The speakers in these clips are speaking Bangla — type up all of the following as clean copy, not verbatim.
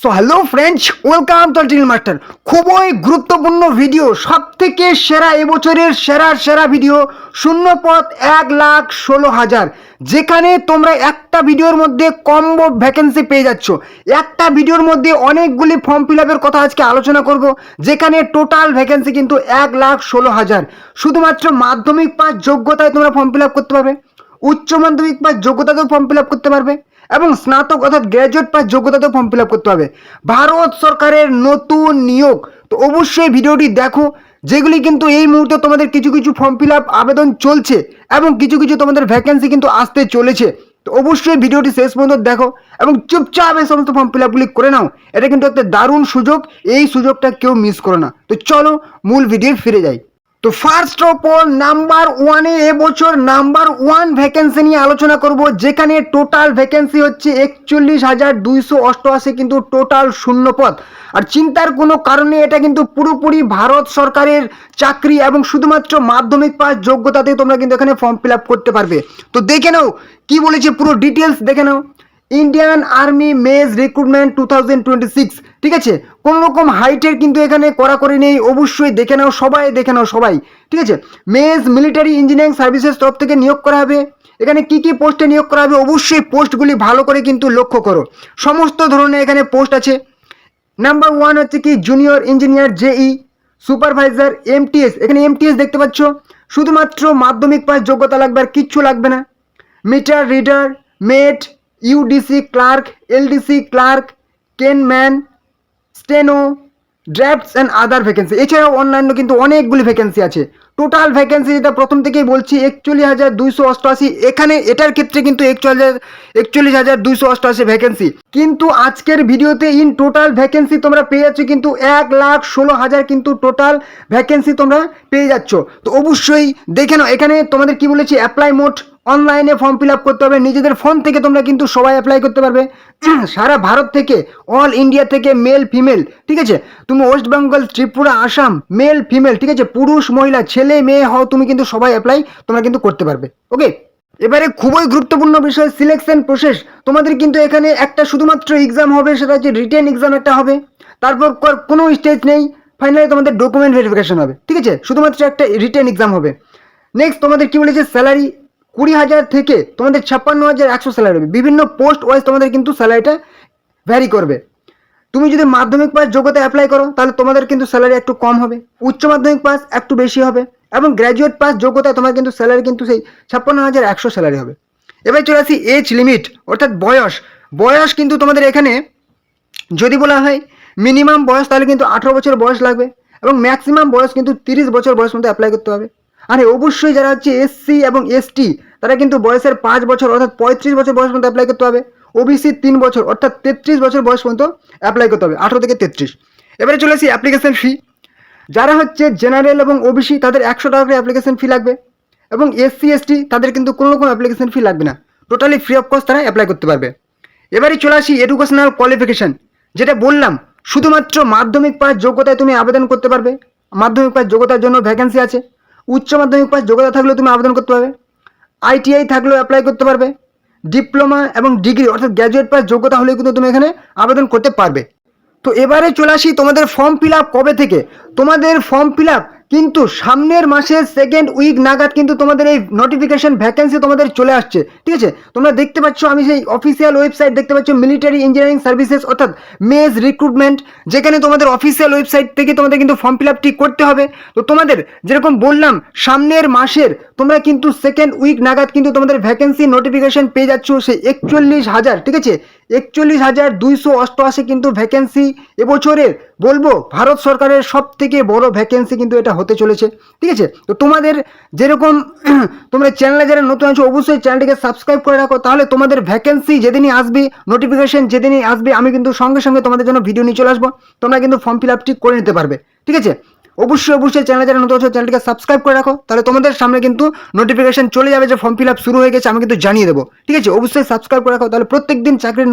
So hello friends, welcome to till master. খুবই গুরুত্বপূর্ণ ভিডিও, সব থেকে সেরা এবছরের সেরা ভিডিও। শূন্যপদ 1,16,000, যেখানে তোমরা একটা ভিডিওর মধ্যে কম্বো ভ্যাকেন্সি পেয়ে যাচ্ছ। একটা ভিডিওর মধ্যে অনেকগুলি ফর্ম ফিল আপের কথা আজকে আলোচনা করব, যেখানে টোটাল ভ্যাকেন্সি কিন্তু 1,16,000। শুধুমাত্র মাধ্যমিক পাস যোগ্যতায় তোমরা ফর্ম ফিল আপ করতে পারবে, উচ্চ মাধ্যমিক পাস যোগ্যতাতেও ফর্ম ফিল আপ করতে পারবে এবং স্নাতক অর্থাৎ গ্র্যাজুয়েট পাস যোগ্যতাতেও ফর্ম ফিল আপ করতে হবে। ভারত সরকারের নতুন নিয়োগ, তো অবশ্যই ভিডিওটি দেখো। যেগুলি কিন্তু এই মুহূর্তে তোমাদের কিছু কিছু ফর্ম ফিল আপ আবেদন চলছে এবং কিছু কিছু তোমাদের ভ্যাকেন্সি কিন্তু আসতে চলেছে। তো অবশ্যই ভিডিওটি শেষ পর্যন্ত দেখো এবং চুপচাপ এই সমস্ত ফর্ম ফিল আপগুলি করে নাও। এটা কিন্তু একটা দারুণ সুযোগ, এই সুযোগটা কেউ মিস করো না। তো চলো মূল ভিডিও ফিরে যাই। তো ফার্স্ট অফ অল নাম্বার ওয়ানে এবছর নাম্বার ওয়ান ভ্যাকেন্সি নিয়ে আলোচনা করব, যেখানে টোটাল ভ্যাকেন্সি হচ্ছে 41,288, কিন্তু টোটাল শূন্যপদ। আর চিন্তার কোনো কারণে এটা কিন্তু পুরোপুরি ভারত সরকারের চাকরি এবং শুধুমাত্র মাধ্যমিক পাস যোগ্যতাতে তোমরা কিন্তু এখানে ফর্ম ফিল আপ করতে পারবে। তো দেখে নাও কি বলেছে, পুরো ডিটেলস দেখে নাও। ইন্ডিয়ান আর্মি মেজ রিক্রুটমেন্ট 2026, ঠিক আছে। কোনো রকম হাইটের কিন্তু এখানে কড়াকড়ি নেই, অবশ্যই দেখে নাও, সবাই দেখে নাও সবাই, ঠিক আছে। মেজ মিলিটারি ইঞ্জিনিয়ারিং সার্ভিসেস তরফ থেকে নিয়োগ করা হবে। এখানে কি কি পোস্টে নিয়োগ করা হবে, অবশ্যই পোস্টগুলি ভালো করে কিন্তু লক্ষ্য করো। সমস্ত ধরনের এখানে পোস্ট আছে। নাম্বার ওয়ান হচ্ছে কি জুনিয়র ইঞ্জিনিয়ার জেই, সুপারভাইজার এমটিএস। এখানে এমটিএস দেখতে পাচ্ছ, শুধুমাত্র মাধ্যমিক পাস যোগ্যতা লাগবে, আর কিচ্ছু লাগবে না। Meter reader, mate, UDC clerk, LDC clerk, কেনম্যান, steno, drafts and other vacancy. এছাড়াও অন্যান্য কিন্তু অনেকগুলি ভ্যাকেন্সি আছে। টোটাল ভ্যাকেন্সি যেটা প্রথম থেকেই বলছি 41,288। এখানে এটার ক্ষেত্রে কিন্তু 41,288 ভ্যাকেন্সি, কিন্তু আজকের ভিডিওতে ইন টোটাল ভ্যাকেন্সি তোমরা পেয়ে যাচ্ছ কিন্তু 1,16,000, কিন্তু টোটাল ভ্যাকেন্সি তোমরা পেয়ে যাচ্ছ। তো অবশ্যই দেখে নাও। এখানে তোমাদের কি বলেছি, অ্যাপ্লাই মোড, অনলাইনে ফর্ম ফিল আপ করতে হবে। নিজেদের ফোন থেকে তোমরা কিন্তু সবাই অ্যাপ্লাই করতে পারবে, সারা ভারত থেকে, অল ইন্ডিয়া থেকে, মেল ফিমেল, ঠিক আছে। তুমি West Bengal, Tripura, Assam, male female, ঠিক আছে, পুরুষ মহিলা, ছেলে মেয়ে হও, তুমি কিন্তু সবাই অ্যাপ্লাই তোমরা কিন্তু করতে পারবে। ওকে, এবারে খুবই গুরুত্বপূর্ণ বিষয় সিলেকশন প্রসেস। তোমাদের কিন্তু এখানে একটা শুধুমাত্র এক্সাম হবে, সেটা হচ্ছে রিটেন এক্সাম একটা হবে। তারপর কোনো স্টেজ নেই, ফাইনালি তোমাদের ডকুমেন্ট ভেরিফিকেশন হবে, ঠিক আছে। শুধুমাত্র একটা রিটেন এক্সাম হবে। নেক্সট তোমাদের কি বলেছে, স্যালারি 20,000 থেকে তোমাদের 56,100 স্যালারি হবে। বিভিন্ন পোস্ট ওয়াইজ তোমাদের কিন্তু স্যালারিটা ভ্যারি করবে। তুমি যদি মাধ্যমিক পাস যোগ্যতা অ্যাপ্লাই করো তাহলে তোমাদের কিন্তু স্যালারি একটু কম হবে, উচ্চ মাধ্যমিক পাস একটু বেশি হবে এবং গ্র্যাজুয়েট পাস যোগ্যতায় তোমার কিন্তু স্যালারি কিন্তু সেই 56,100 স্যালারি হবে। এবার চলে আসি এজ লিমিট, অর্থাৎ বয়স। বয়স কিন্তু তোমাদের এখানে যদি বলা হয় মিনিমাম বয়স, তাহলে কিন্তু 18 বছর বয়স লাগবে এবং ম্যাক্সিমাম বয়স কিন্তু 30 বছর বয়স মধ্যে অ্যাপ্লাই করতে হবে। আর অবশ্যই যারা হচ্ছে এসসি এবং এসটি, তারা কিন্তু বয়সের 5 বছর অর্থাৎ 35 বছর বয়স পর্যন্ত অ্যাপ্লাই করতে হবে। ওবিসি 3 বছর অর্থাৎ 33 বছর বয়স পর্যন্ত অ্যাপ্লাই করতে হবে, 18 থেকে 33। এবারে চলে আসি অ্যাপ্লিকেশন ফি। যারা হচ্ছে জেনারেল এবং ওবিসি, তাদের 100 টাকা করে অ্যাপ্লিকেশন ফি লাগবে এবং এসসি এসটি তাদের কিন্তু কোনো রকম অ্যাপ্লিকেশন ফি লাগবে না, টোটালি ফ্রি অফ কস্ট তারা অ্যাপ্লাই করতে পারবে। এবারে চলে আসি এডুকেশনাল কোয়ালিফিকেশন। যেটা বললাম, শুধুমাত্র মাধ্যমিক পাস যোগ্যতায় তুমি আবেদন করতে পারবে। মাধ্যমিক পাস যোগ্যতার জন্য ভ্যাকেন্সি আছে। উচ্চ মাধ্যমিক পাস যোগ্যতা থাকলেও তুমি আবেদন করতে পারবে, আইটিআই থাকলেও অ্যাপ্লাই করতে পারবে, ডিপ্লোমা এবং ডিগ্রি অর্থাৎ গ্র্যাজুয়েট পাস যোগ্যতা হলেও কিন্তু তুমি এখানে আবেদন করতে পারবে। তো এবারে চলে আসি তোমাদের ফর্ম ফিল আপ কবে থেকে। তোমাদের ফর্ম ফিল আপ কিন্তু সামনের মাসের সেকেন্ড উইক নাগাদ কিন্তু তোমাদের এই নোটিফিকেশন ভ্যাকেন্সি তোমাদের চলে আসছে, ঠিক আছে। তোমরা দেখতে পাচ্ছ, আমি সেই অফিসিয়াল ওয়েবসাইট দেখতে পাচ্ছ, মিলিটারি ইঞ্জিনিয়ারিং সার্ভিসেস অর্থাৎ মেজ রিক্রুটমেন্ট, যেখানে তোমাদের অফিসিয়াল ওয়েবসাইট থেকে তোমাদের কিন্তু ফর্ম ফিল আপটি করতে হবে। তো তোমাদের যেরকম বললাম সামনের মাসের তোমরা কিন্তু সেকেন্ড উইক নাগাদ কিন্তু তোমাদের ভ্যাকেন্সি নোটিফিকেশন পেয়ে যাচ্ছ সেই 41,000, ঠিক আছে। 41,288 কিন্তু ভ্যাকেন্সি এবছরের বলবো ভারত সরকারের সব থেকে বড় ভ্যাকেন্সি কিন্তু এটা হতে চলেছে, ঠিক আছে। তো তোমাদের যেরকম তোমরা চ্যানেলে যারা নতুন আছো অবশ্যই চ্যানেলটিকে সাবস্ক্রাইব করে রাখো, তাহলে তোমাদের ভ্যাকেন্সি যেদিনই আসবে, নোটিফিকেশন যেদিনই আসবে, আমি কিন্তু সঙ্গে সঙ্গে তোমাদের জন্য ভিডিও নিয়ে চলে আসবো, তোমরা কিন্তু ফর্ম ফিল আপটি করে নিতে পারবে, ঠিক আছে। অবশ্যই চ্যানেলে যারা নতুন আছো চ্যানেলটিকে সাবস্ক্রাইব করে রাখো, তাহলে তোমাদের সামনে কিন্তু নোটিফিকেশন চলে যাবে যে ফর্ম ফিল আপ শুরু হয়ে গেছে, আমি কিন্তু জানিয়ে দেবো, ঠিক আছে। অবশ্যই সাবস্ক্রাইব করে রাখো, তাহলে প্রত্যেকদিন চাকরির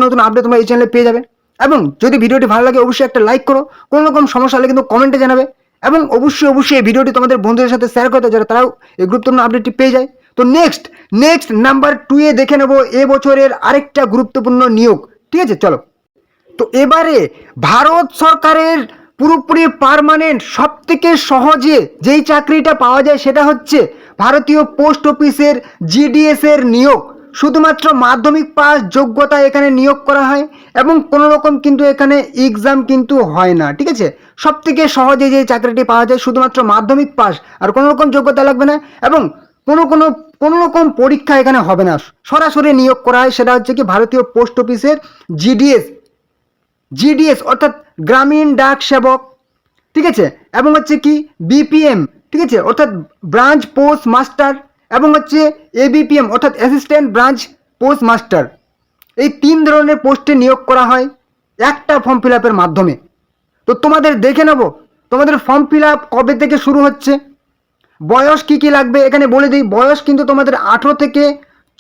নতুন আপডেট তোমরা এই চ্যানেলে পেয়ে যাবে। এবং যদি ভিডিওটি ভালো লাগে অবশ্যই একটা লাইক করো, কোনো রকম সমস্যা হলে কিন্তু কমেন্টে জানাবে এবং অবশ্যই এই ভিডিওটি তোমাদের বন্ধুদের সাথে শেয়ার করতে, যারা তারাও এই গুরুত্বপূর্ণ আপডেটটি পেয়ে যায়। তো নেক্সট নাম্বার 2 এ দেখে নেবো এবছরের আরেকটা গুরুত্বপূর্ণ নিয়োগ, ঠিক আছে। চলো, তো এবারে ভারত সরকারের পুরোপুরি পার্মানেন্ট সব থেকে সহজে যেই চাকরিটা পাওয়া যায় সেটা হচ্ছে ভারতীয় পোস্ট অফিসের জিডিএস এর নিয়োগ। শুধুমাত্র মাধ্যমিক পাস যোগ্যতা এখানে নিয়োগ করা হয় এবং কোনো রকম কিন্তু এখানে এক্সাম কিন্তু হয় না, ঠিক আছে। সব থেকে সহজে যে চাকরিটি পাওয়া যায় শুধুমাত্র মাধ্যমিক পাস, আর কোনো রকম যোগ্যতা লাগবে না এবং কোনো রকম পরীক্ষা এখানে হবে না, সরাসরি নিয়োগ করা হয়। সেটা হচ্ছে কি ভারতীয় পোস্ট অফিসের জিডিএস অর্থাৎ গ্রামীণ ডাক সেবক, ঠিক আছে, এবং হচ্ছে কি বিপিএম, ঠিক আছে, অর্থাৎ ব্রাঞ্চ পোস্ট মাস্টার, এবং হচ্ছে এবিপিএম অর্থাৎ অ্যাসিস্ট্যান্ট ব্রাঞ্চ পোস্ট মাস্টার। এই 3 ধরনের পোস্টে নিয়োগ করা হয় একটা ফর্ম ফিল আপের মাধ্যমে। তো তোমাদের দেখে নেব তোমাদের ফর্ম ফিল আপ কবে থেকে শুরু হচ্ছে, বয়স কি লাগবে এখানে বলে দিই। বয়স কিন্তু তোমাদের 18 থেকে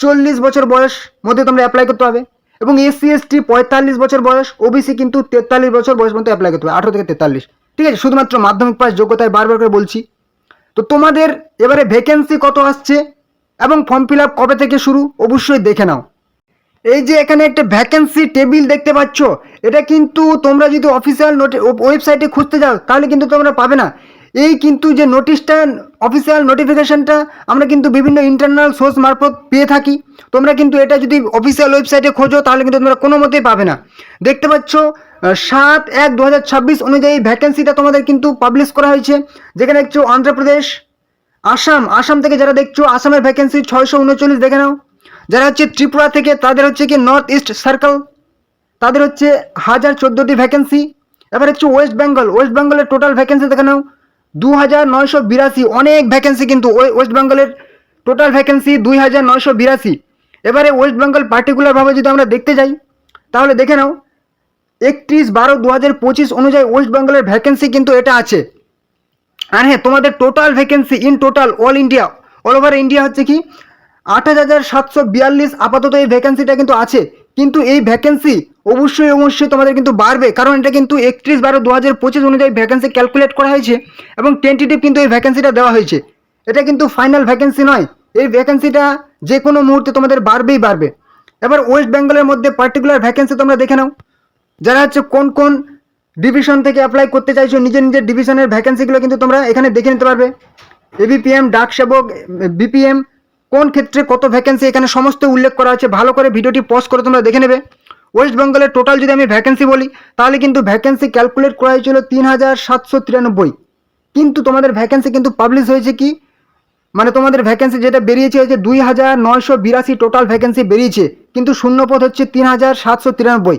40 বছর বয়স মধ্যে তোমরা অ্যাপ্লাই করতে হবে, এবং এসসি এসটি 45 বছর বয়স, ওবিসি কিন্তু 43 বছর বয়স মধ্যে অ্যাপ্লাই করতে হবে, 18 থেকে 43, ঠিক আছে। শুধুমাত্র মাধ্যমিক পাস যোগ্যতায় বারবার করে বলছি। তো তোমাদের এবারে ভ্যাকেন্সি কত আসছে এবং ফর্ম ফিল আপ কবে থেকে শুরু অবশ্যই দেখে নাও। এই যে এখানে একটা ভ্যাকেন্সি টেবিল দেখতে পাচ্ছ, এটা কিন্তু তোমরা যদি অফিসিয়াল ওয়েবসাইটে খুঁজতে যাও তাহলে কিন্তু তোমরা পাবে না। এই কিন্তু যে নোটিশটা, অফিসিয়াল নোটিফিকেশনটা আমরা কিন্তু বিভিন্ন ইন্টারনাল সোর্স মারফত পেয়ে থাকি। তোমরা কিন্তু এটা যদি অফিসিয়াল ওয়েবসাইটে খোঁজো তাহলে কিন্তু তোমরা কোনো মতেই পাবে না। দেখতে পাচ্ছ 7/1/2026 অনুযায়ী ভ্যাকেন্সিটা তোমাদের কিন্তু পাবলিশ করা হয়েছে, যেখানে দেখছো অন্ধ্রপ্রদেশ, আসাম থেকে যারা দেখছো আসামের ভ্যাকেন্সি 639 দেখে নাও। যারা হচ্ছে ত্রিপুরা থেকে তাদের হচ্ছে কি নর্থ ইস্ট সার্কেল, তাদের হচ্ছে 1014টি ভ্যাকেন্সি। এবার হচ্ছে ওয়েস্ট বেঙ্গলের টোটাল ভ্যাকেন্সি দেখে নাও 2982, অনেক ভ্যাকেন্সি কিন্তু ওয়েস্ট বেঙ্গলের টোটাল ভ্যাকেন্সি 2982। এবারে ওয়েস্ট বেঙ্গল পার্টিকুলারভাবে যদি আমরা দেখতে যাই তাহলে দেখে নাও 31/12/2025 অনুযায়ী ওয়েস্ট বেঙ্গলের ভ্যাকেন্সি কিন্তু এটা আছে। আর হ্যাঁ, তোমাদের total vacancy in total all over India হচ্ছে কি 28,742 আপাতত এই ভ্যাকেন্সিটা কিন্তু আছে। কিন্তু এই ভ্যাকেন্সি অবশ্যই তোমাদের কিন্তু বাড়বে, কারণ এটা কিন্তু 31/12/2025 অনুযায়ী ভ্যাকেন্সি ক্যালকুলেট করা হয়েছে এবং টেন্টেটিভ কিন্তু এই ভ্যাকেন্সিটা দেওয়া হয়েছে। এটা কিন্তু ফাইনাল ভ্যাকেন্সি নয়, এই ভ্যাকেন্সিটা যে কোনো মুহূর্তে তোমাদের বাড়বে। এবার ওয়েস্ট বেঙ্গলের মধ্যে পার্টিকুলার ভ্যাকেন্সি তোমরা দেখে নাও, যারা হচ্ছে কোন ডিভিশন থেকে অ্যাপ্লাই করতে চাইছো নিজের ডিভিশনের ভ্যাকেন্সিগুলো কিন্তু তোমরা এখানে দেখে নিতে পারবে। এবিপিএম, ডাক সেবক, বিপিএম, কোন ক্ষেত্রে কত ভ্যাকেন্সি এখানে সমস্ত উল্লেখ করা আছে। ভালো করে ভিডিওটি পজ করে তোমরা দেখে নেবে। ওয়েস্ট বেঙ্গলের টোটাল যদি আমি ভ্যাকেন্সি বলি তাহলে কিন্তু ভ্যাকেন্সি ক্যালকুলেট করা হয়েছিল 3793, কিন্তু তোমাদের ভ্যাকেন্সি কিন্তু পাবলিশ হয়েছে কি, মানে তোমাদের ভ্যাকেন্সি যেটা বেরিয়েছে হচ্ছে 2982 টোটাল ভ্যাকেন্সি বেরিয়েছে, কিন্তু শূন্যপদ হচ্ছে 3793।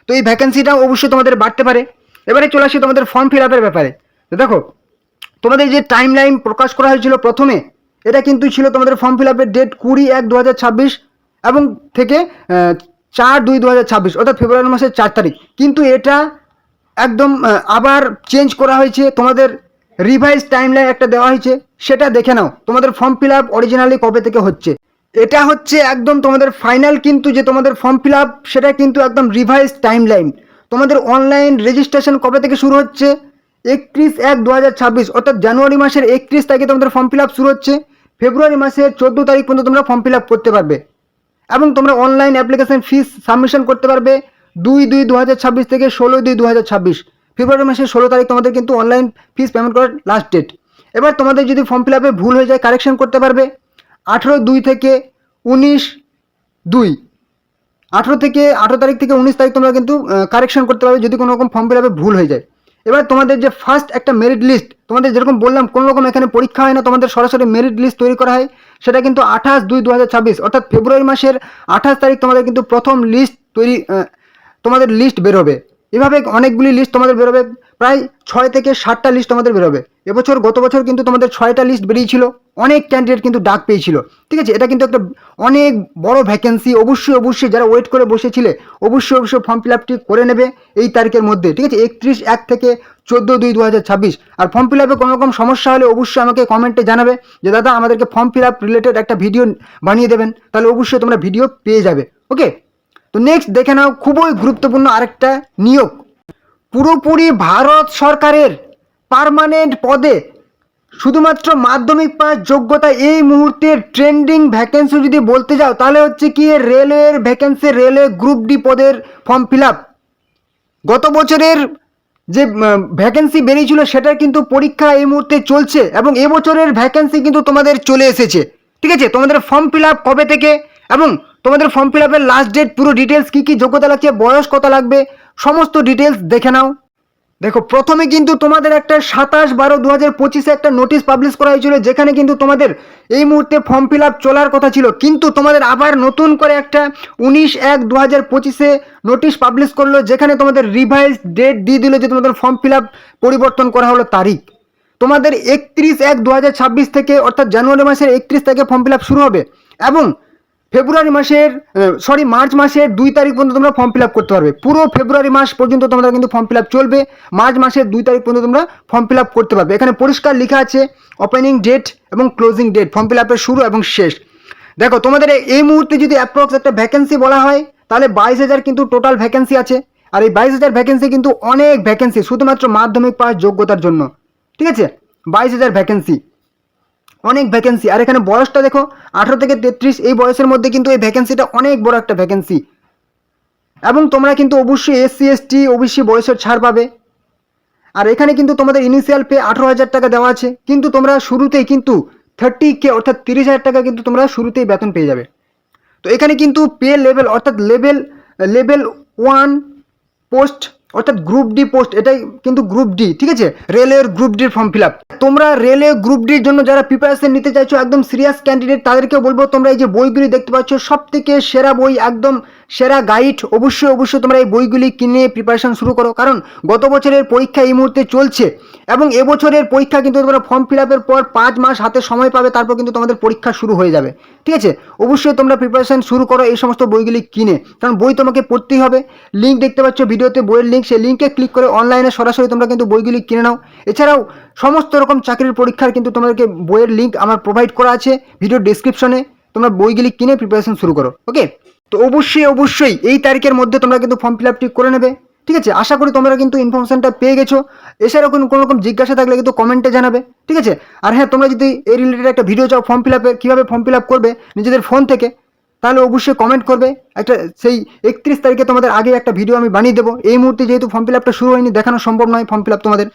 তো এই ভ্যাকেন্সিটা অবশ্যই তোমাদের বাড়তে পারে। এবারে চলে আসি তোমাদের ফর্ম ফিল আপের ব্যাপারে। তো দেখো তোমাদের যে টাইম লাইন প্রকাশ করা হয়েছিল প্রথমে, এটা কিন্তু ছিল তোমাদের ফর্ম ফিল আপের ডেট 20/1/2026 এবং থেকে 4/2/2026 অর্থাৎ ফেব্রুয়ারি মাসের 4 তারিখ। কিন্তু এটা একদম আবার চেঞ্জ করা হয়েছে, তোমাদের রিভাইজ টাইম লাইন একটা দেওয়া হয়েছে, সেটা দেখে নাও তোমাদের ফর্ম ফিল আপ অরিজিনালি কবে থেকে হচ্ছে। এটা হচ্ছে একদম তোমাদের ফাইনাল, কিন্তু যে তোমাদের ফর্ম ফিল আপ সেটা কিন্তু একদম রিভাইজ টাইম লাইন। তোমাদের অনলাইন রেজিস্ট্রেশন কবে থেকে শুরু হচ্ছে 31/1/2026 অর্থাৎ জানুয়ারি মাসের 31 তারিখে তোমাদের ফর্ম ফিল আপ শুরু হচ্ছে, ফেব্রুয়ারি মাসের 14 তারিখ পর্যন্ত তোমরা ফর্ম ফিল আপ করতে পারবে এবং তোমরা অনলাইন অ্যাপ্লিকেশন ফিস সাবমিশন করতে পারবে 2/2/2026 থেকে 16/2/2026। ফেব্রুয়ারি মাসের 16 তারিখ তোমাদের কিন্তু অনলাইন ফিস পেমেন্ট করার লাস্ট ডেট। এবার তোমাদের যদি ফর্ম ফিল আপে ভুল হয়ে যায় কারেকশন করতে পারবে 18/2 থেকে 19/2, 18 তারিখ থেকে 19 তারিখ তোমরা কিন্তু কারেকশন করতে পারবে যদি কোনো রকম ফর্ম ফিল আপে ভুল হয়ে যায়। এবার তোমাদের যে ফার্স্ট একটা মেরিট লিস্ট, তোমাদের যেরকম বললাম কোনো রকম এখানে পরীক্ষা হয় না, তোমাদের সরাসরি মেরিট লিস্ট তৈরি করা হয়, সেটা কিন্তু 28/2/2026 অর্থাৎ ফেব্রুয়ারি মাসের 28 তারিখ তোমাদের কিন্তু প্রথম লিস্ট তৈরি, তোমাদের লিস্ট বেরোবে। এভাবে অনেকগুলি লিস্ট তোমাদের বেরোবে, প্রায় 6 থেকে 7টা লিস্ট তোমাদের বেরোবে। গত বছর কিন্তু তোমাদের 6টা লিস্ট বেরিয়েছিল, অনেক ক্যান্ডিডেট কিন্তু ডাক পেয়েছিল, ঠিক আছে। এটা কিন্তু একটা অনেক বড় ভ্যাকেন্সি, অবশ্যই যারা ওয়েট করে বসেছিলে অবশ্যই ফর্ম ফিল আপটি করে নেবে এই তারিখের মধ্যে, ঠিক আছে, 31/1 থেকে 14/2/2026। আর ফর্ম ফিল আপে কোনো রকম সমস্যা হলে অবশ্যই আমাকে কমেন্টে জানাবে যে দাদা আমাদেরকে ফর্ম ফিল আপ রিলেটেড একটা ভিডিও বানিয়ে দেবেন, তাহলে অবশ্যই তোমরা ভিডিও পেয়ে যাবে। ওকে, তো নেক্সট দেখে নাও খুবই গুরুত্বপূর্ণ আরেকটা নিয়োগ, পুরোপুরি ভারত সরকারের পার্মানেন্ট পদে শুধুমাত্র মাধ্যমিক পাস যোগ্যতা। এই মুহূর্তের ট্রেন্ডিং ভ্যাকেন্সি যদি বলতে যাও তাহলে হচ্ছে কি রেলওয়ের ভ্যাকেন্সি, রেলওয়ে গ্রুপ ডি পদের ফর্ম ফিল আপ। গত বছরের যে ভ্যাকেন্সি বেরিয়েছিল সেটার কিন্তু পরীক্ষা এই মুহূর্তে চলছে এবং এবছরের ভ্যাকেন্সি কিন্তু তোমাদের চলে এসেছে। ঠিক আছে, তোমাদের ফর্ম ফিল আপ কবে থেকে এবং তোমাদের ফর্ম ফিল আপের লাস্ট ডেট, পুরো ডিটেলস, কী কী যোগ্যতা লাগছে, বয়স কত লাগবে, সমস্ত ডিটেলস দেখে নাও। দেখো, প্রথমে কিন্তু তোমাদের একটা 27/12/2025 একটা নোটিশ পাবলিশ করা হয়েছিল, যেখানে কিন্তু তোমাদের এই মুহূর্তে ফর্ম ফিল আপ চলার কথা ছিল, কিন্তু তোমাদের আবার নতুন করে একটা 19/1/2025 নোটিশ পাবলিশ করলো, যেখানে তোমাদের রিভাইজ ডেট দিয়ে দিল যে তোমাদের ফর্ম ফিল আপ পরিবর্তন করা হলো তারিখ। তোমাদের 31/1/2026 থেকে, অর্থাৎ জানুয়ারি মাসের 31 তারিখে ফর্ম ফিল আপ শুরু হবে এবং মার্চ মাসের 2 তারিখ পর্যন্ত তোমরা ফর্ম ফিল আপ করতে পারবে। পুরো ফেব্রুয়ারি মাস পর্যন্ত তোমাদের কিন্তু ফর্ম ফিল আপ চলবে, মার্চ মাসের 2 তারিখ পর্যন্ত তোমরা ফর্ম ফিল আপ করতে পারবে। এখানে পরিষ্কার লেখা আছে ওপেনিং ডেট এবং ক্লোজিং ডেট, ফর্ম ফিল আপের শুরু এবং শেষ। দেখো, তোমাদের এই মুহূর্তে যদি অ্যাপ্রক্স একটা ভ্যাকেন্সি বলা হয়, তাহলে 22,000 কিন্তু টোটাল ভ্যাকেন্সি আছে। আর এই 22,000 ভ্যাকেন্সি কিন্তু অনেক ভ্যাকেন্সি, শুধুমাত্র মাধ্যমিক পাস যোগ্যতার জন্য। ঠিক আছে, 22,000 ভ্যাকেন্সি, অনেক ভ্যাকেন্সি। আর এখানে বয়সটা দেখো, 18 থেকে 33, এই বয়সের মধ্যে কিন্তু এই ভ্যাকেন্সিটা অনেক বড় একটা ভ্যাকেন্সি। এবং তোমরা কিন্তু অবশ্যই SC ST OBC বয়সের ছাড় পাবে। আর এখানে কিন্তু তোমাদের ইনিশিয়াল পে 18,000 টাকা দেওয়া আছে, কিন্তু তোমরা শুরুতেই কিন্তু 30K অর্থাৎ 30,000 টাকা কিন্তু তোমরা শুরুতেই বেতন পেয়ে যাবে। তো এখানে কিন্তু পে লেভেল অর্থাৎ লেভেল 1 পোস্ট অর্থাৎ গ্রুপ ডি পোস্ট, এটাই কিন্তু গ্রুপ ডি। ঠিক আছে, রেলওয়ের গ্রুপ ডির ফর্ম ফিল আপ। তোমরা রেলওয়ে গ্রুপ ডির জন্য যারা প্রিপারেশন নিতে চাইছো, একদম সিরিয়াস ক্যান্ডিডেট, তাদেরকে বলবো তোমরা এই যে বইগুলি দেখতে পাচ্ছ, সব থেকে সেরা বই, একদম সেরা গাইড, অবশ্যই তোমরা এই বইগুলি কিনে প্রিপারেশন শুরু করো। কারণ গত বছরের পরীক্ষা এই মুহূর্তে চলছে এবং এবছরের পরীক্ষা কিন্তু তোমরা ফর্ম ফিল আপের পর 5 মাস হাতে সময় পাবে, তারপর কিন্তু তোমাদের পরীক্ষা শুরু হয়ে যাবে। ঠিক আছে, অবশ্যই তোমরা প্রিপারেশন শুরু করো এই সমস্ত বইগুলি কিনে, কারণ বই তোমাকে পড়তেই হবে। লিঙ্ক দেখতে পাচ্ছ ভিডিওতে, বইয়ের লিঙ্ক, সেই লিঙ্কে ক্লিক করে অনলাইনে সরাসরি তোমরা কিন্তু বইগুলি কিনে নাও। এছাড়াও সমস্ত রকম চাকরির পরীক্ষার কিন্তু তোমাদেরকে বইয়ের লিঙ্ক আমার প্রোভাইড করা আছে ভিডিও ডেসক্রিপশনে, তোমরা বইগুলি কিনে প্রিপারেশন শুরু করো। ওকে, তো অবশ্যই এই তারিখের মধ্যে তোমরা কিন্তু ফর্ম ফিল আপটি করে নেবে। ঠিক আছে, আশা করি তোমরা কিন্তু ইনফরমেশনটা পেয়ে গেছো। এছাড়াও কোনো রকম জিজ্ঞাসা থাকলে কিন্তু কমেন্টে জানাবে। ঠিক আছে, আর হ্যাঁ, তোমরা যদি এই রিলেটেড একটা ভিডিও চাও ফর্ম ফিল আপের, কীভাবে ফর্ম ফিল আপ করবে নিজেদের ফোন থেকে, তাহলে অবশ্যই কমেন্ট করবে। একটা সেই 31 তারিখে তোমাদের আগে একটা ভিডিও আমি বানিয়ে দেবো। এই মুহূর্তে যেহেতু ফর্ম ফিল আপটা শুরু হয়নি, দেখানো সম্ভব নয়, ফর্ম ফিল আপ তোমাদের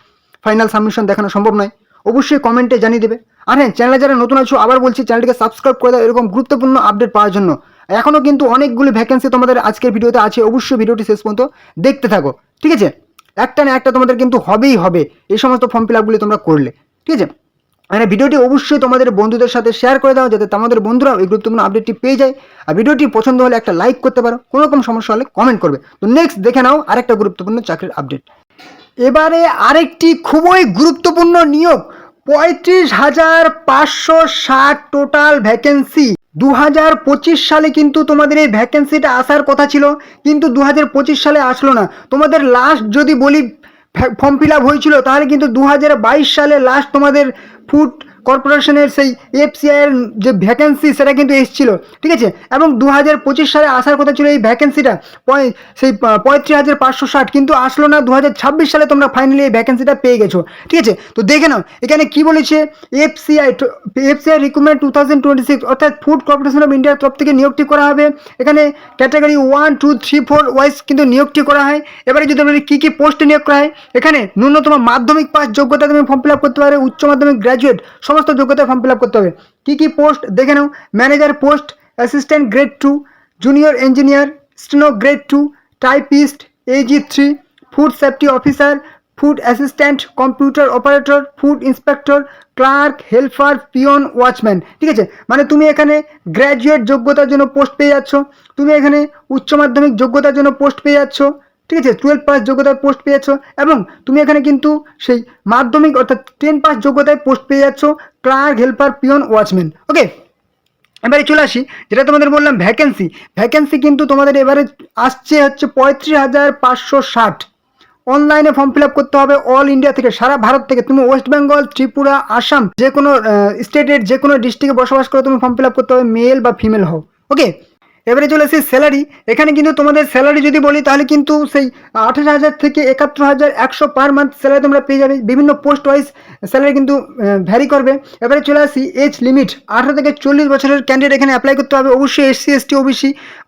ফাইনাল সাবমিশন দেখানো সম্ভব নয়, অবশ্যই কমেন্টে জানিয়ে দেবে। আর হ্যাঁ, চ্যানেলে যারা নতুন আছো, আবার বলছি চ্যানেলটিকে সাবস্ক্রাইব করে দাও এরকম গুরুত্বপূর্ণ আপডেট পাওয়ার জন্য। এখনও কিন্তু অনেকগুলি ভ্যাকেন্সি তোমাদের আজকের ভিডিওতে আছে, অবশ্যই ভিডিওটি শেষ পর্যন্ত দেখতে থাকো। ঠিক আছে, একটা না একটা তোমাদের কিন্তু হবেই হবে এই সমস্ত ফর্ম ফিল আপগুলি তোমরা করলে। ঠিক আছে, মানে ভিডিওটি অবশ্যই তোমাদের বন্ধুদের সাথে শেয়ার করে দাও, যাতে তোমাদের বন্ধুরাও এই গুরুত্বপূর্ণ আপডেটটি পেয়ে যায়। আর ভিডিওটি পছন্দ হলে একটা লাইক করতে পারো, কোনো রকম সমস্যা হলে কমেন্ট করবে। তো নেক্সট দেখে নাও আরেকটা গুরুত্বপূর্ণ চাকরির আপডেট। এবারে আরেকটি খুবই গুরুত্বপূর্ণ নিয়োগ, 35,560 টোটাল ভ্যাকেন্সি। 2025 সালে কিন্তু তোমাদের এই ভ্যাকেন্সিটা আসার কথা ছিল, কিন্তু 2025 সালে আসলো না। তোমাদের লাস্ট যদি বলি ফর্ম ফিল আপ হয়েছিল, তাহলে কিন্তু 2022 সালে লাস্ট তোমাদের ফুড কর্পোরেশনের সেই FCI এর যে ভ্যাকেন্সি, সেটা কিন্তু এসেছিল। ঠিক আছে, এবং 2025 সালে আসার কথা ছিল এই ভ্যাকেন্সিটা, সেই 35,560, কিন্তু আসলো না। 2026 সালে তোমরা ফাইনালি এই ভ্যাকেন্সিটা পেয়ে গেছো। ঠিক আছে, তো দেখে নাও এখানে কি বলেছে, FCI রিক্রুটমেন্ট 2026, অর্থাৎ ফুড কর্পোরেশন অফ ইন্ডিয়ার তরফ থেকে নিয়োগটি করা হবে। এখানে ক্যাটাগরি 1, 2, 3, 4 ওয়াইজ কিন্তু নিয়োগটি করা হয়। এবারে যদি বলি কী কী পোস্টে নিয়োগ করা হয়, এখানে ন্যূনতম মাধ্যমিক পাস যোগ্যতা তুমি ফর্ম ফিল আপ করতে পারবে, উচ্চ মাধ্যমিক, গ্র্যাজুয়েট, সমস্ত যোগ্যতায় ফর্ম ফিল আপ করতে হবে। কী কী পোস্ট দেখে নাও, manager post, assistant grade 2, junior engineer, steno grade 2, typist AG 3, food safety officer, food assistant, computer operator, food inspector, clerk, helper, peon, watchman. ঠিক আছে, মানে তুমি এখানে গ্র্যাজুয়েট যোগ্যতার জন্য পোস্ট পেয়ে যাচ্ছ, তুমি এখানে উচ্চ মাধ্যমিক যোগ্যতার জন্য পোস্ট পেয়ে যাচ্ছ। ঠিক আছে, 12 পাস যোগ্যতায় পোস্ট পেয়ে যাচ্ছ, এবং তুমি এখানে কিন্তু সেই মাধ্যমিক অর্থাৎ 10 পাস যোগ্যতায় পোস্ট পেয়ে যাচ্ছ, ক্লার্ক, হেল্পার, পিয়ন, ওয়াচম্যান। ওকে, এবারে চলে আসি যেটা তোমাদের বললাম ভ্যাকেন্সি কিন্তু তোমাদের এবারে আসছে হচ্ছে 35,560। অনলাইনে ফর্ম ফিল আপ করতে হবে, অল ইন্ডিয়া থেকে, সারা ভারত থেকে। তুমি ওয়েস্ট বেঙ্গল, ত্রিপুরা, আসাম, যে কোনো স্টেটের যে কোনো ডিস্ট্রিক্টে বসবাস করে তুমি ফর্ম ফিল আপ করতে হবে, মেল বা ফিমেল হও। ওকে, এবারে চলে আসি স্যালারি। এখানে কিন্তু তোমাদের স্যালারি যদি বলি তাহলে কিন্তু সেই 28,000 থেকে 71,100 পার মান্থ স্যালারি তোমরা পেয়ে যাবে। বিভিন্ন পোস্ট ওয়াইজ স্যালারি কিন্তু ভ্যারি করবে। এবারে চলে আসি এজ লিমিট, 18 থেকে 40 বছরের ক্যান্ডিডেট এখানে অ্যাপ্লাই করতে হবে। অবশ্যই SC ST OBC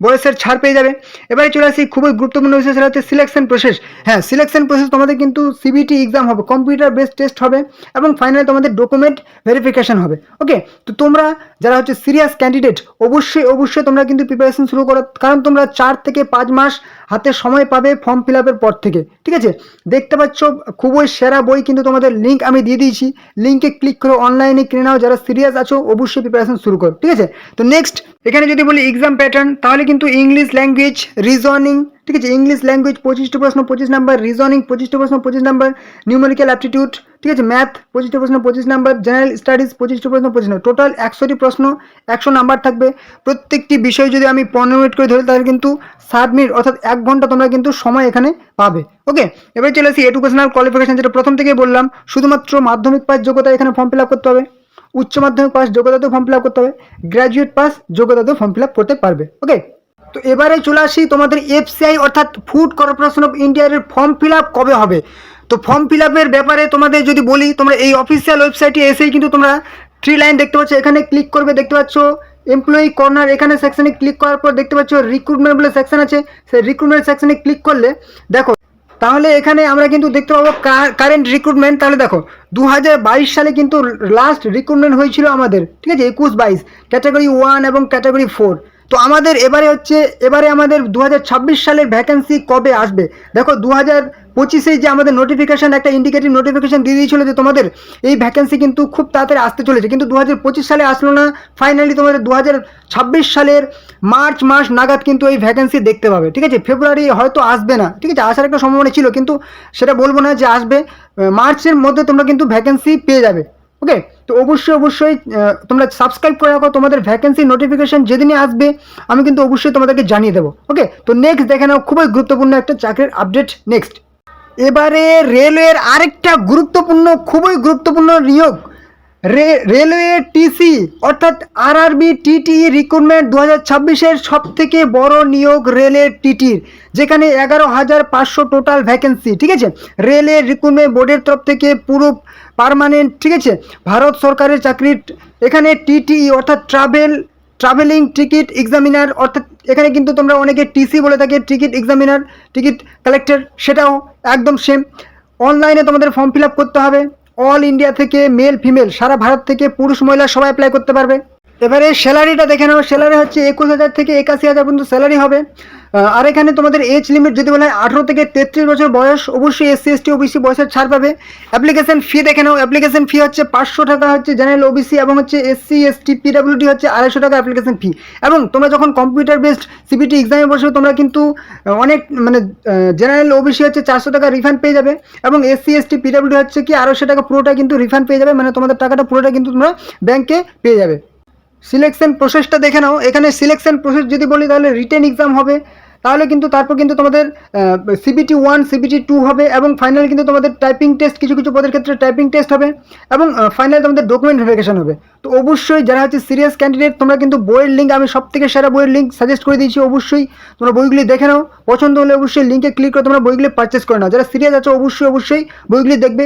বয়সের ছাড় পেয়ে যাবে। এবারে চলে আসি খুবই গুরুত্বপূর্ণ বিষয়, সেটা হচ্ছে সিলেকশন প্রসেস। হ্যাঁ, সিলেকশন প্রসেস তোমাদের কিন্তু CBT এক্সাম হবে, কম্পিউটার বেসড টেস্ট হবে এবং ফাইনালি তোমাদের ডকুমেন্ট ভেরিফিকেশন হবে। ওকে, তো তোমরা যারা হচ্ছে সিরিয়াস ক্যান্ডিডেট অবশ্যই তোমরা কিন্তু প্রিপারেশন শুরু করো, কারণ তোমরা 4 থেকে 5 মাস হাতে সময় পাবে ফর্ম ফিল আপের পর থেকে। ঠিক আছে, দেখতে পাচ্ছ খুবই সেরা বই কিন্তু তোমাদের লিঙ্ক আমি দিয়ে দিয়েছি, লিঙ্কে ক্লিক করে অনলাইনে কিনে নাও। যারা সিরিয়াস আছো অবশ্যই প্রিপারেশন শুরু করো। ঠিক আছে, তো নেক্সট এখানে যদি বলি এক্সাম প্যাটার্ন, তাহলে কিন্তু ইংলিশ ল্যাঙ্গুয়েজ, রিজনিং, ঠিক আছে, ইংলিশ ল্যাঙ্গুয়েজ 25টি প্রশ্ন 25 নাম্বার, রিজনিং 25টি প্রশ্ন 25 নাম্বার, নিউমেরিক্যাল অ্যাপটিটিউড, ঠিক আছে, ম্যাথ 25টি প্রশ্ন 25 নাম্বার, জেনারেল স্টাডিজ 25টি প্রশ্ন 25 নাম্বার, টোটাল 100টি প্রশ্ন 100 নাম্বার থাকবে। প্রত্যেকটি বিষয় যদি আমি 15 মিনিট করে ধরি তাহলে কিন্তু 7 মিনিট অর্থাৎ 1 ঘন্টা তোমরা কিন্তু সময় এখানে পাবে। ওকে, এবারে চলে আসি এডুকেশনাল কোয়ালিফিকেশন, যেটা প্রথম থেকেই বললাম, শুধুমাত্র মাধ্যমিক পাস যোগ্যতা এখানে ফর্ম ফিল আপ করতে হবে, উচ্চ মাধ্যমিক পাস যোগ্যতাতেও ফর্ম ফিল আপ করতে হবে, গ্র্যাজুয়েট পাস যোগ্যতাতেও ফর্ম ফিল আপ করতে পারবে। ওকে, তো এবারে চলে আসি তোমাদের FCI অর্থাৎ ফুড কর্পোরেশন অফ ইন্ডিয়ার ফর্ম ফিল আপ কবে হবে। তো ফর্ম ফিল আপের ব্যাপারে তোমাদের যদি বলি, তোমরা এই অফিসিয়াল ওয়েবসাইটে এসেই কিন্তু তোমরা 3 লাইন দেখতে পাচ্ছ, এখানে ক্লিক করবে, দেখতে পাচ্ছ এমপ্লয়ি কর্নার, এখানে সেকশনে ক্লিক করার পর দেখতে পাচ্ছ রিক্রুটমেন্ট বলে সেকশন আছে, সেই রিক্রুটমেন্ট সেকশনে ক্লিক করলে দেখো, তাহলে এখানে আমরা কিন্তু দেখতে পাবো কারেন্ট রিক্রুটমেন্ট। তাহলে দেখো 2022 সালে কিন্তু লাস্ট রিক্রুটমেন্ট হয়েছিল আমাদের, ঠিক আছে, 21-22 ক্যাটাগরি 1 এবং ক্যাটাগরি 4। তো আমাদের এবারে আমাদের 2026 সালের ভ্যাকেন্সি কবে আসবে। দেখো 2025-এ যে আমাদের নোটিফিকেশান, একটা ইন্ডিকেটিভ নোটিফিকেশান দিয়ে দিয়েছিল যে তোমাদের এই ভ্যাকেন্সি কিন্তু খুব তাড়াতাড়ি আসতে চলেছে, কিন্তু 2025 সালে আসলো না। ফাইনালি তোমাদের 2026 সালের মার্চ মাস নাগাদ কিন্তু এই ভ্যাকেন্সি দেখতে পাবে। ঠিক আছে, ফেব্রুয়ারি হয়তো আসবে না, ঠিক আছে, আসার একটা সম্ভাবনা ছিল, কিন্তু সেটা বলবো না যে আসবে, মার্চের মধ্যে তোমরা কিন্তু ভ্যাকেন্সি পেয়ে যাবে। ওকে, তো অবশ্যই তোমরা সাবস্ক্রাইব করে রাখো, তোমাদের ভ্যাকেন্সি নোটিফিকেশন যেদিনই আসবে আমি কিন্তু অবশ্যই তোমাদেরকে জানিয়ে দেবো। ওকে, তো নেক্সট দেখে নাও খুবই গুরুত্বপূর্ণ একটা চাকরির আপডেট। নেক্সট এবারে রেলওয়ের আরেকটা খুবই গুরুত্বপূর্ণ নিয়োগ, রেলওয়ে TC অর্থাৎ RRB TTE রিক্রুটমেন্ট 2026-এর সব থেকে বড় নিয়োগ রেলের TTEর, যেখানে 11,500 টোটাল ভ্যাকেন্সি। ঠিক আছে, রেলের রিক্রুটমেন্ট বোর্ডের তরফ থেকে পুরো পার্মানেন্ট, ঠিক আছে, ভারত সরকারের চাকরির। এখানে TTE অর্থাৎ ট্রাভেলিং টিকিট এক্সামিনার, অর্থাৎ এখানে কিন্তু তোমরা অনেকে TC বলে থাকে, টিকিট এক্সামিনার, টিকিট কালেক্টর, সেটাও একদম সেম। অনলাইনে তোমাদের ফর্ম ফিল আপ করতে হবে। অল ইন্ডিয়া থেকে মেল ফিমেল সারা ভারত থেকে পুরুষ মহিলা সবাই অ্যাপ্লাই করতে পারবে। এবারে স্যালারিটা দেখে নাও, স্যালারি হচ্ছে 21,000 থেকে 81,000 পর্যন্ত স্যালারি হবে। আর এখানে তোমাদের এজ লিমিট যদি বলা হয় 18 থেকে 33 বছর বয়স, অবশ্যই SC ST OBC বয়সের ছাড় পাবে। অ্যাপ্লিকেশন ফি দেখে নাও, অ্যাপ্লিকেশন ফি হচ্ছে 500 টাকা হচ্ছে জেনারেল OBC, এবং হচ্ছে SC ST PWD হচ্ছে 250 টাকা অ্যাপ্লিকেশন ফি। এবং তোমরা যখন কম্পিউটার বেসড CBT এক্সামে বসবে তোমরা কিন্তু অনেক জেনারেল OBC হচ্ছে 400 টাকা রিফান্ড পেয়ে যাবে, এবং SC ST PWD হচ্ছে কি 250 টাকা পুরোটা কিন্তু রিফান্ড পেয়ে যাবে, মানে তোমাদের টাকাটা পুরোটা কিন্তু তোমরা ব্যাংকে পেয়ে যাবে। সিলেকশন প্রসেসটা দেখে নাও, এখানে সিলেকশন প্রসেস যদি বলি তাহলে রিটেন এক্সাম হবে, তাহলে কিন্তু তারপর কিন্তু তোমাদের CBT 1 CBT 2 হবে, এবং ফাইনাল কিন্তু তোমাদের টাইপিং টেস্ট, কিছু পদের ক্ষেত্রে টাইপিং টেস্ট হবে, এবং ফাইনাল তোমাদের ডকুমেন্ট ভেরিফিকেশন হবে। তো অবশ্যই যারা হচ্ছে সিরিয়াস ক্যান্ডিডেট, তোমরা কিন্তু বইয়ের লিঙ্ক, আমি সব থেকে সেরা বইয়ের লিঙ্ক সাজেস্ট করে দিয়েছি, অবশ্যই তোমরা বইগুলি দেখে নাও, পছন্দ হলে অবশ্যই লিঙ্কে ক্লিক করে তোমরা বইগুলি পারচেস করে নাও। যারা সিরিয়াস আছো অবশ্যই বইগুলি দেখবে,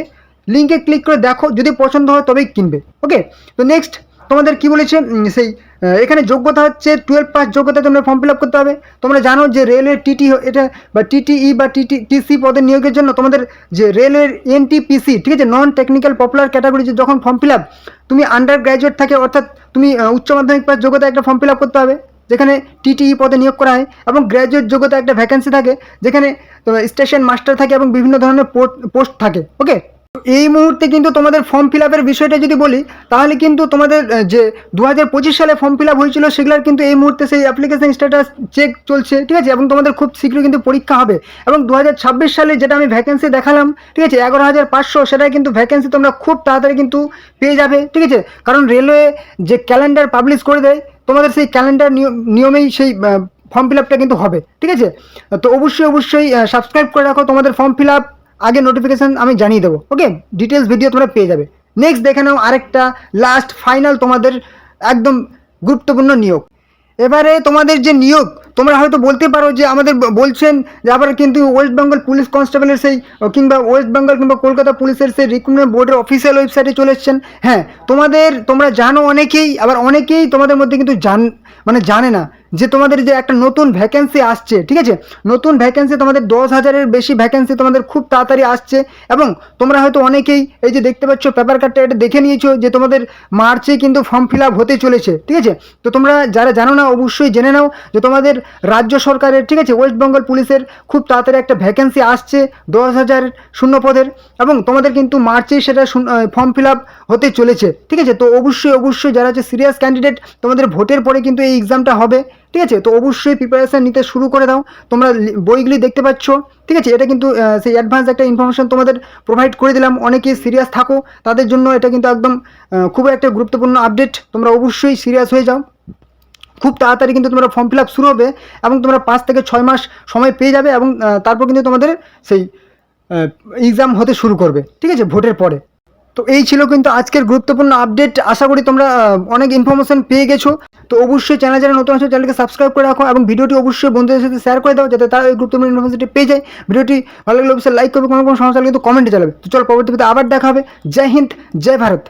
লিঙ্কে ক্লিক করে দেখো, যদি পছন্দ হয় তবেই কিনবে। ওকে, তো নেক্সট তোমাদের কি বলেছে, সেই এখানে যোগ্যতা হচ্ছে 12 পাস যোগ্যতা তোমরা ফর্ম ফিল আপ করতে হবে। তোমরা জানো যে রেলওয়ে এটা বা TTE বা TC পদের নিয়োগের জন্য তোমাদের যে রেলওয়ের NTPC, ঠিক আছে, নন টেকনিক্যাল পপুলার ক্যাটাগরি, যখন ফর্ম ফিল আপ তুমি আন্ডার গ্র্যাজুয়েট থাকে, অর্থাৎ তুমি উচ্চ মাধ্যমিক পাস যোগ্যতা একটা ফর্ম ফিল আপ করতে হবে, যেখানে TTE পদে নিয়োগ করা হয়, এবং গ্র্যাজুয়েট যোগ্যতা একটা ভ্যাকেন্সি থাকে, যেখানে স্টেশন মাস্টার থাকে এবং বিভিন্ন ধরনের পোস্ট থাকে। ওকে, এই মুহূর্তে কিন্তু তোমাদের ফর্ম ফিল আপের বিষয়টা যদি বলি, তাহলে কিন্তু তোমাদের যে 2025 সালে ফর্ম ফিল আপ হয়েছিল সেগুলোর কিন্তু এই মুহূর্তে সেই অ্যাপ্লিকেশন স্ট্যাটাস চেক চলছে, ঠিক আছে, এবং তোমাদের খুব শীঘ্রই কিন্তু পরীক্ষা হবে। এবং 2026 সালে যেটা আমি ভ্যাকেন্সি দেখালাম, ঠিক আছে, 11,500, সেটা কিন্তু ভ্যাকেন্সি তোমরা খুব তাড়াতাড়ি কিন্তু পেয়ে যাবে। ঠিক আছে, কারণ রেলওয়ে যে ক্যালেন্ডার পাবলিশ করে দেয়, তোমাদের সেই ক্যালেন্ডার নিয়মেই সেই ফর্ম ফিল আপটা কিন্তু হবে। ঠিক আছে, তো অবশ্যই সাবস্ক্রাইব করে রাখো, তোমাদের ফর্ম ফিল আপ আগে নোটিফিকেশান আমি জানিয়ে দেবো। ওকে, ডিটেলস ভিডিও তোমরা পেয়ে যাবে। নেক্সট দেখে নাও আরেকটা লাস্ট ফাইনাল তোমাদের একদম গুরুত্বপূর্ণ নিয়োগ। এবারে তোমাদের যে নিয়োগ, তোমরা হয়তো বলতে পারো যে আমাদের বলছেন যে আবার কিন্তু ওয়েস্ট বেঙ্গল পুলিশ কনস্টেবলের সেই কিংবা ওয়েস্ট বেঙ্গল কিংবা কলকাতা পুলিশের সেই রিক্রুটমেন্ট বোর্ডের অফিসিয়াল ওয়েবসাইটে চলে এসেছেন। হ্যাঁ, তোমরা জানো অনেকেই, আবার অনেকেই তোমাদের মধ্যে কিন্তু জানে না যে তোমাদের যে একটা নতুন ভ্যাকেন্সি আসছে, ঠিক আছে, নতুন ভ্যাকেন্সি তোমাদের 10,000-এর বেশি ভ্যাকেন্সি তোমাদের খুব তাড়াতাড়ি আসছে। এবং তোমরা হয়তো অনেকেই এই যে দেখতে পাচ্ছ পেপার কার্ডটা, এটা দেখে নিয়েছো যে তোমাদের মার্চে কিন্তু ফর্ম ফিল আপ হতে চলেছে, ঠিক আছে। তো তোমরা যারা জানো না অবশ্যই জেনে নাও যে তোমাদের রাজ্য সরকারের, ঠিক আছে, ওয়েস্ট বেঙ্গল পুলিশের খুব তাড়াতাড়ি একটা ভ্যাকেন্সি আসছে 10,000 শূন্য পদের, এবং তোমাদের কিন্তু মার্চেই সেটা ফর্ম ফিল আপ হতে চলেছে, ঠিক আছে। তো অবশ্যই যারা হচ্ছে সিরিয়াস ক্যান্ডিডেট, তোমাদের ভোটের পরে কিন্তু এই এক্সামটা হবে, ঠিক আছে। তো অবশ্যই প্রিপারেশান নিতে শুরু করে দাও। তোমরা বইগুলি দেখতে পাচ্ছ, ঠিক আছে, এটা কিন্তু সেই অ্যাডভান্স একটা ইনফরমেশন তোমাদের প্রোভাইড করে দিলাম। অনেকেই সিরিয়াস থাকো তাদের জন্য এটা কিন্তু একদম খুব একটা গুরুত্বপূর্ণ আপডেট। তোমরা অবশ্যই সিরিয়াস হয়ে যাও, খুব তাড়াতাড়ি কিন্তু তোমরা ফর্ম ফিল আপ শুরু হবে এবং তোমরা 5 থেকে 6 মাস সময় পেয়ে যাবে, এবং তারপর কিন্তু তোমাদের সেই এক্সাম হতে শুরু করবে, ঠিক আছে, ভোটের পরে। তো এই ছিল কিন্তু আজকের গুরুত্বপূর্ণ আপডেট। আশা করি তোমরা অনেক ইনফরমেশন পেয়ে গেছো। তো অবশ্যই চ্যানেল যারা নতুন আছে চ্যানেলকে সাবস্ক্রাইব করে রাখো এবং ভিডিওটি অবশ্যই বন্ধুদের সাথে শেয়ার করে দাও যাতে তারা এই গুরুত্বপূর্ণ ইনফরমেশনটি পেয়ে যায়। ভিডিওটি ভালো লাগলে অবশ্যই লাইক করবে, কোনো সমস্যা হলে কিন্তু কমেন্টে জানাবে। তো চল পরবর্তী ভিডিওতে আবার দেখা হবে। জয় হিন্দ, জয় ভারত।